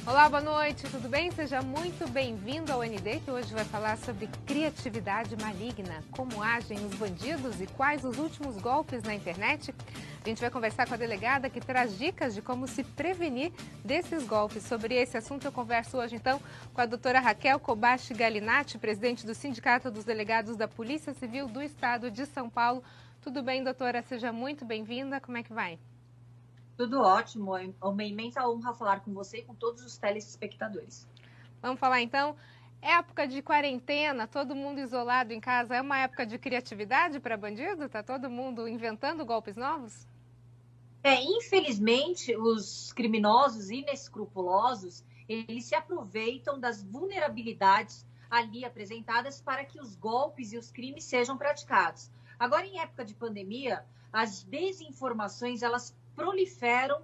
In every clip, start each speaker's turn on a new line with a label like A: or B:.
A: Olá, boa noite, tudo bem? Seja muito bem-vindo ao ND, que hoje vai falar sobre criatividade maligna, como agem os bandidos e quais os últimos golpes na internet. A gente vai conversar com a delegada que traz dicas de como se prevenir desses golpes. Sobre esse assunto eu converso hoje, então, com a doutora Raquel Kobashi Galinatti, presidente do Sindicato dos Delegados da Polícia Civil do Estado de São Paulo. Tudo bem, doutora? Seja muito bem-vinda. Como é que vai?
B: Tudo ótimo, é uma imensa honra falar com você e com todos os telespectadores.
A: Vamos falar então, época de quarentena, todo mundo isolado em casa, é uma época de criatividade para bandido? Tá todo mundo inventando golpes novos?
B: Infelizmente, os criminosos inescrupulosos, eles se aproveitam das vulnerabilidades ali apresentadas para que os golpes e os crimes sejam praticados. Agora, em época de pandemia, as desinformações, elas proliferam,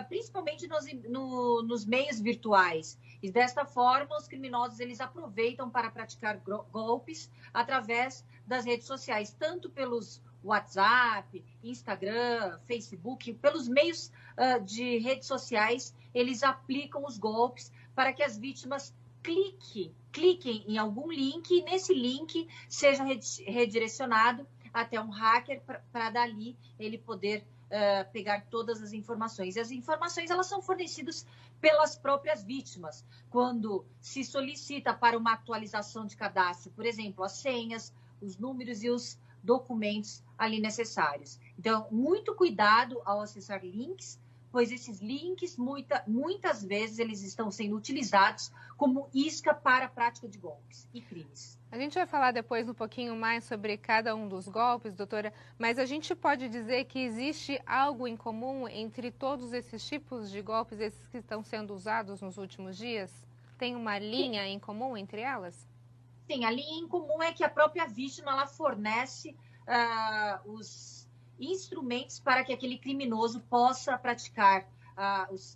B: principalmente nos meios virtuais. E desta forma, os criminosos, eles aproveitam para praticar golpes através das redes sociais, tanto pelos WhatsApp, Instagram, Facebook, pelos meios de redes sociais, eles aplicam os golpes para que as vítimas cliquem em algum link e nesse link seja redirecionado até um hacker para dali ele poder pegar todas as informações. E as informações, elas são fornecidas pelas próprias vítimas. Quando se solicita para uma atualização de cadastro, por exemplo, as senhas, os números e os documentos ali necessários. Então, muito cuidado ao acessar links, pois esses links, muitas vezes, eles estão sendo utilizados como isca para a prática de golpes e crimes.
A: A gente vai falar depois um pouquinho mais sobre cada um dos golpes, doutora, mas a gente pode dizer que existe algo em comum entre todos esses tipos de golpes, esses que estão sendo usados nos últimos dias? Tem uma linha em comum entre elas?
B: Sim, a linha em comum é que a própria vítima ela fornece os instrumentos para que aquele criminoso possa praticar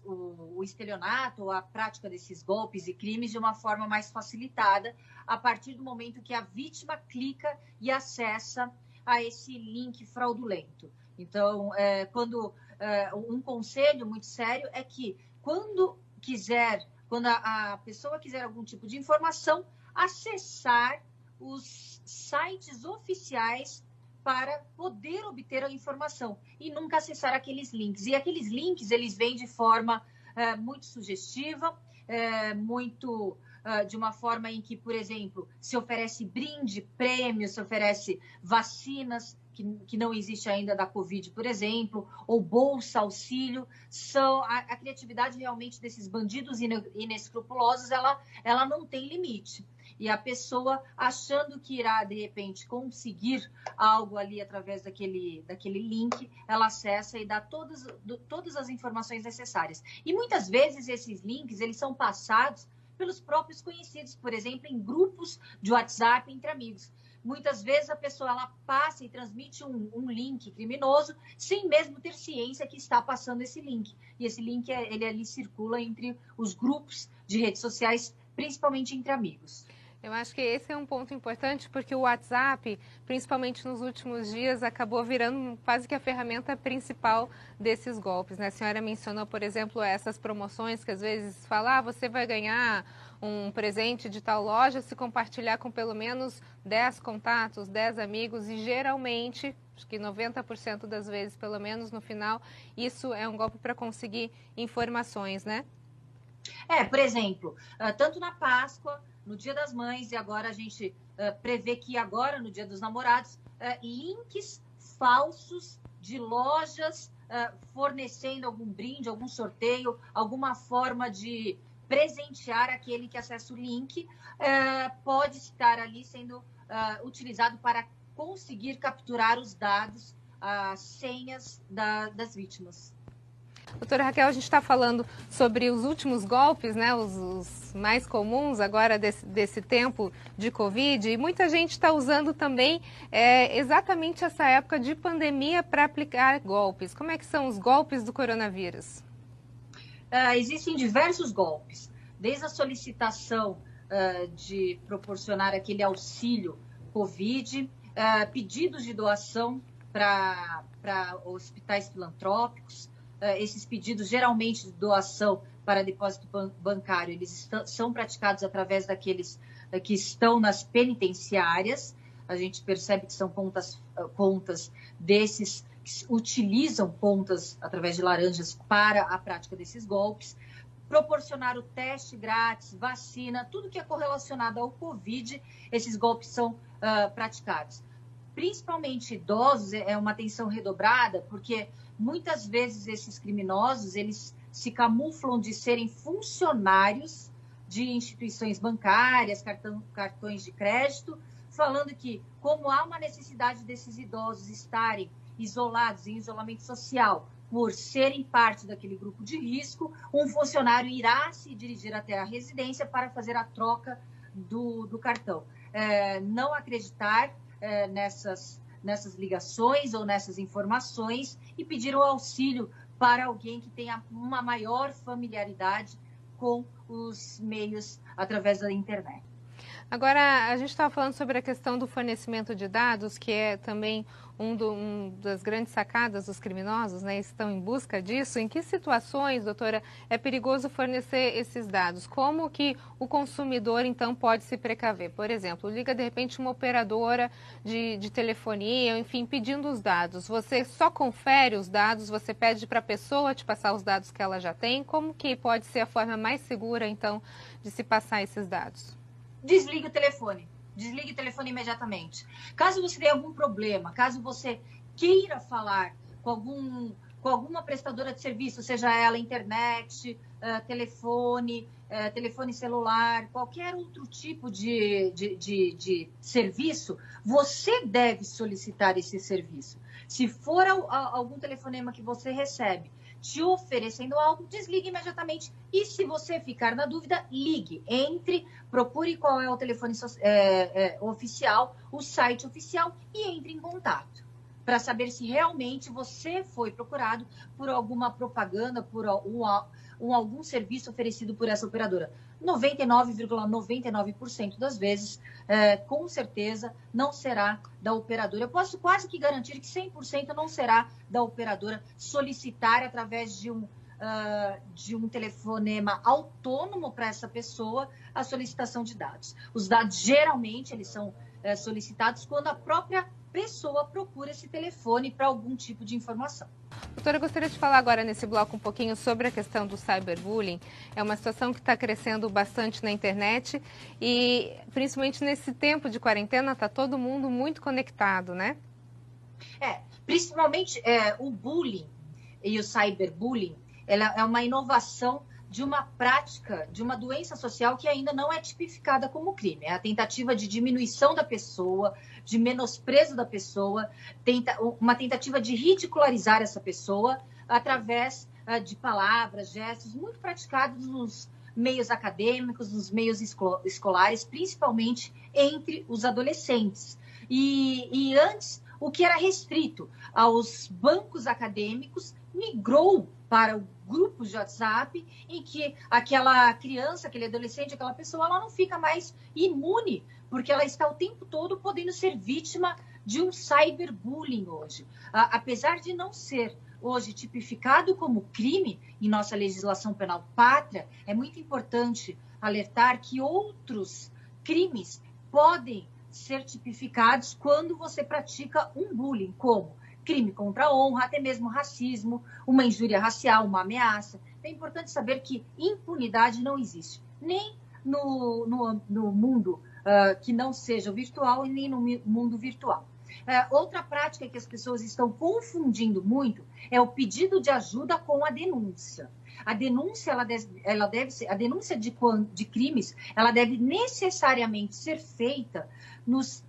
B: o estelionato, ou a prática desses golpes e crimes de uma forma mais facilitada, a partir do momento que a vítima clica e acessa a esse link fraudulento. Então, um conselho muito sério é que quando a pessoa quiser algum tipo de informação, acessar os sites oficiais para poder obter a informação e nunca acessar aqueles links. E aqueles links, eles vêm de forma muito sugestiva, de uma forma em que, por exemplo, se oferece brinde, prêmio, se oferece vacinas, que não existe ainda da Covid, por exemplo, ou bolsa, auxílio. A criatividade realmente desses bandidos inescrupulosos, ela não tem limite. E a pessoa achando que irá, de repente, conseguir algo ali através daquele link, ela acessa e dá todas as informações necessárias. E muitas vezes esses links, eles são passados pelos próprios conhecidos, por exemplo, em grupos de WhatsApp entre amigos. Muitas vezes a pessoa ela passa e transmite um link criminoso sem mesmo ter ciência que está passando esse link. E esse link ele ali circula entre os grupos de redes sociais, principalmente entre amigos.
A: Eu acho que esse é um ponto importante porque o WhatsApp, principalmente nos últimos dias, acabou virando quase que a ferramenta principal desses golpes, né? A senhora mencionou, por exemplo, essas promoções que às vezes fala, você vai ganhar um presente de tal loja se compartilhar com pelo menos 10 contatos, 10 amigos e geralmente, acho que 90% das vezes, pelo menos no final, isso é um golpe para conseguir informações, né?
B: Por exemplo, tanto na Páscoa, no Dia das Mães, e agora a gente prevê que agora, no Dia dos Namorados, links falsos de lojas fornecendo algum brinde, algum sorteio, alguma forma de presentear aquele que acessa o link, pode estar ali sendo utilizado para conseguir capturar os dados, as senhas das vítimas.
A: Doutora Raquel, a gente está falando sobre os últimos golpes, né, os mais comuns agora desse tempo de Covid, e muita gente está usando também exatamente essa época de pandemia para aplicar golpes. Como é que são os golpes do coronavírus?
B: Existem diversos golpes, desde a solicitação de proporcionar aquele auxílio Covid, pedidos de doação para hospitais filantrópicos, esses pedidos geralmente de doação para depósito bancário, eles são praticados através daqueles que estão nas penitenciárias. A gente percebe que são contas desses que utilizam contas através de laranjas para a prática desses golpes. Proporcionar o teste grátis, vacina, tudo que é correlacionado ao Covid, esses golpes são praticados. Principalmente idosos, é uma atenção redobrada, porque muitas vezes esses criminosos, eles se camuflam de serem funcionários de instituições bancárias, cartões de crédito, falando que, como há uma necessidade desses idosos estarem isolados, em isolamento social, por serem parte daquele grupo de risco, um funcionário irá se dirigir até a residência para fazer a troca do cartão. Não acreditar nessas ligações ou nessas informações e pedir o auxílio para alguém que tenha uma maior familiaridade com os meios através da internet.
A: Agora, a gente estava falando sobre a questão do fornecimento de dados, que é também uma das grandes sacadas dos criminosos, né? Estão em busca disso. Em que situações, doutora, é perigoso fornecer esses dados? Como que o consumidor, então, pode se precaver? Por exemplo, liga, de repente, uma operadora de telefonia, enfim, pedindo os dados. Você só confere os dados, você pede para a pessoa te passar os dados que ela já tem. Como que pode ser a forma mais segura, então, de se passar esses dados?
B: Desligue o telefone imediatamente. Caso você tenha algum problema, caso você queira falar com alguma prestadora de serviço, seja ela internet, telefone celular, qualquer outro tipo de serviço, você deve solicitar esse serviço. Se for algum telefonema que você recebe te oferecendo algo, desligue imediatamente. E se você ficar na dúvida, ligue, procure qual é o telefone oficial, o site oficial e entre em contato para saber se realmente você foi procurado por alguma propaganda, por algum serviço oferecido por essa operadora. 99,99% das vezes, com certeza, não será da operadora. Eu posso quase que garantir que 100% não será da operadora solicitar através de um telefonema autônomo para essa pessoa a solicitação de dados. Os dados, geralmente, eles são solicitados quando a própria pessoa procura esse telefone para algum tipo de informação.
A: Doutora, eu gostaria de falar agora nesse bloco um pouquinho sobre a questão do cyberbullying. É uma situação que está crescendo bastante na internet e, principalmente nesse tempo de quarentena, está todo mundo muito conectado, né?
B: Principalmente o bullying e o cyberbullying, ela é uma inovação de uma prática, de uma doença social que ainda não é tipificada como crime. É a tentativa de diminuição da pessoa, de menosprezo da pessoa, uma tentativa de ridicularizar essa pessoa através de palavras, gestos, muito praticados nos meios acadêmicos, nos meios escolares, principalmente entre os adolescentes. E antes, o que era restrito aos bancos acadêmicos migrou para o grupo de WhatsApp, em que aquela criança, aquele adolescente, aquela pessoa, ela não fica mais imune, porque ela está o tempo todo podendo ser vítima de um cyberbullying hoje. Apesar de não ser hoje tipificado como crime em nossa legislação penal pátria, é muito importante alertar que outros crimes podem ser tipificados quando você pratica um bullying, como crime contra a honra, até mesmo racismo, uma injúria racial, uma ameaça. É importante saber que impunidade não existe, nem no mundo que não seja virtual e nem no mundo virtual. Outra prática que as pessoas estão confundindo muito é o pedido de ajuda com a denúncia. A denúncia, ela deve ser, a denúncia de crimes, ela deve necessariamente ser feita nos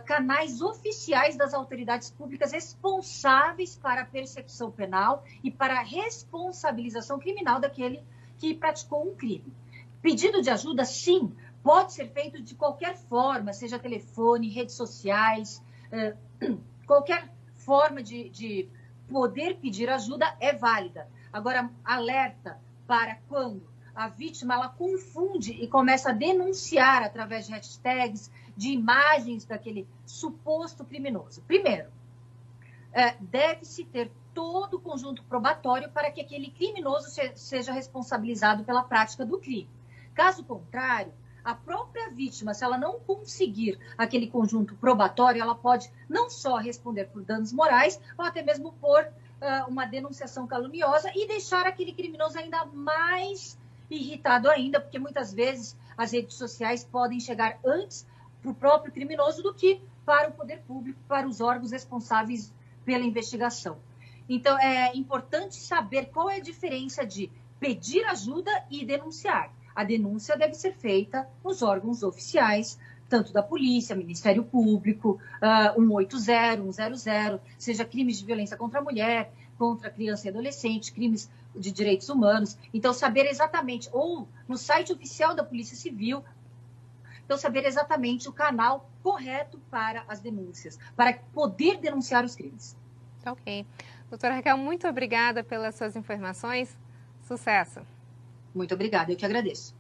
B: canais oficiais das autoridades públicas responsáveis para a persecução penal e para a responsabilização criminal daquele que praticou um crime. Pedido de ajuda, sim, pode ser feito de qualquer forma, seja telefone, redes sociais, qualquer forma de poder pedir ajuda é válida. Agora, alerta para quando a vítima ela confunde e começa a denunciar através de hashtags, de imagens daquele suposto criminoso. Primeiro, deve-se ter todo o conjunto probatório para que aquele criminoso seja responsabilizado pela prática do crime. Caso contrário, a própria vítima, se ela não conseguir aquele conjunto probatório, ela pode não só responder por danos morais, ou até mesmo por uma denunciação caluniosa e deixar aquele criminoso ainda mais irritado ainda, porque muitas vezes as redes sociais podem chegar antes para o próprio criminoso do que para o poder público, para os órgãos responsáveis pela investigação. Então, é importante saber qual é a diferença de pedir ajuda e denunciar. A denúncia deve ser feita nos órgãos oficiais, tanto da polícia, Ministério Público, 180, 100, seja crimes de violência contra a mulher, contra a criança e adolescente, crimes de direitos humanos. Então, saber exatamente, ou no site oficial da Polícia Civil, então saber exatamente o canal correto para as denúncias, para poder denunciar os crimes.
A: Ok. Doutora Raquel, muito obrigada pelas suas informações. Sucesso!
B: Muito obrigada, eu que agradeço.